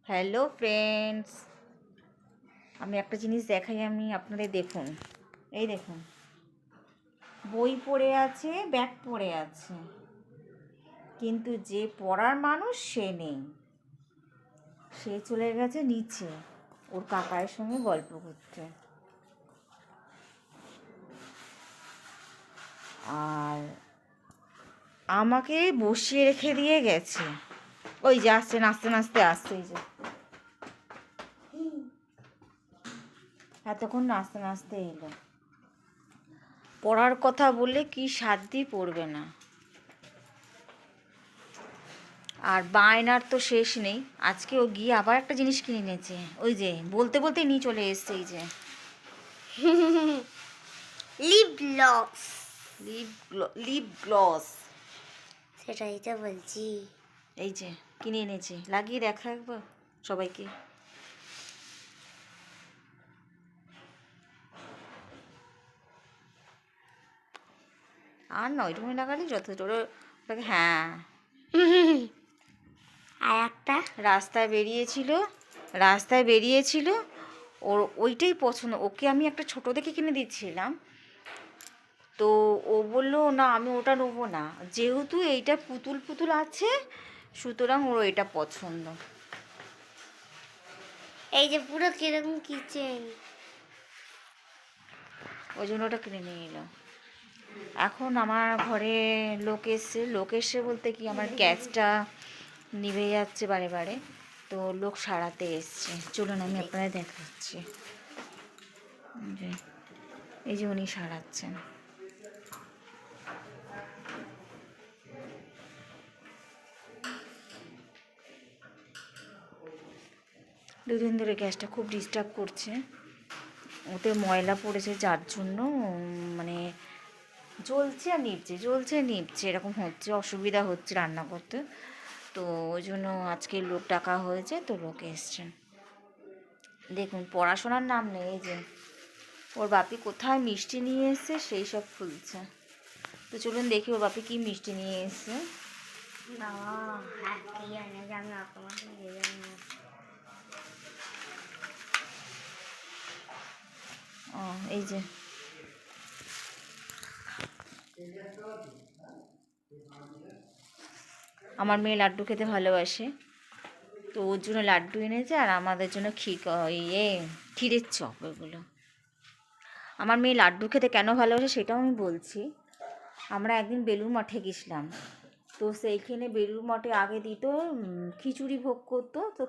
Hello friends, আমি একটা জিনিস দেখাই আপনাদের। দেখুন, এই দেখুন, বই পড়ে আছে, ব্যাগ পড়ে আছে, কিন্তু যে পড়ার মানুষ সে নেই। সে চলে গেছে নিচে ওর কাকার সঙ্গে গল্প করতে। আর আমাকে বসিয়ে রেখে দিয়ে গেছে। ওই যে আসছে, নাচতে নাচতে আসছে, এই যে এতক্ষণ নাচতে নাচতে এলো। পড়ার কথা বললে কি সাধ্যি পড়বে না। আর বায়নার তো শেষ নেই। আজকে ও গিয়ে আবার একটা জিনিস কিনে নিয়েছে। ওই যে বলতে বলতে নিয়ে চলে এসছে, এই যে লিপ গ্লস। লিপ গ্লস, সেটাই তো বলছি। এই যে কিনে এনেছে। লাগিয়ে দেখা একবার সবাইকে। আর নয়, ওইটুকুনি লাগালে যথেষ্ট। ওটাকে, হ্যাঁ। আর একটা রাস্তায় বেরিয়েছিল, ওর ওইটাই পছন্দ। ওকে আমি একটা ছোট দেখে কিনে দিচ্ছিলাম, তো ও বললো না আমি ওটা নেবো না, যেহেতু এইটা পুতুল পুতুল আছে সুতরাং ওর এটা পছন্দ। এই যে পুরো কিরকম কিচেন, ওই জন্য ওটা কিনে নিয়ে এলো। এখন আমার ঘরে লোক এসছে বলতে কি, আমার গ্যাসটা নিভে যাচ্ছে বারে বারে, তো লোক সারাতে এসছে। চলুন আমি আপনাদের দেখাচ্ছি। এই যে উনি সারাচ্ছেন। দুদিন ধরে গ্যাসটা খুব ডিস্টার্ব করছে। ওতে ময়লা পড়েছে, যার জন্য মানে জ্বলছে আর নিভছে এরকম হচ্ছে, অসুবিধা হচ্ছে রান্না করতে। তো ওই জন্য আজকে লোক ডাকা হয়েছে, তো লোক এসছেন। দেখুন, পড়াশোনার নাম নেই। এই যে ওর বাপি কোথায় মিষ্টি নিয়ে এসছে সেই সব খুলছে। তো চলুন দেখি ওর বাপি কি মিষ্টি নিয়ে এসছে। ও, এই যে আমার মেয়ে লাড্ডু খেতে ভালোবাসে, তো ওর জন্য লাড্ডু এনেছে, আর আমাদের জন্য ক্ষীরের চপ। এগুলো আমার মেয়ে লাড্ডু খেতে কেন ভালোবাসে সেটাও আমি বলছি। আমরা একদিন বেলুড় মঠে গেছিলাম, তো সেইখানে বেলুড় মঠে আগে দিত খিচুড়ি ভোগ করতো, তো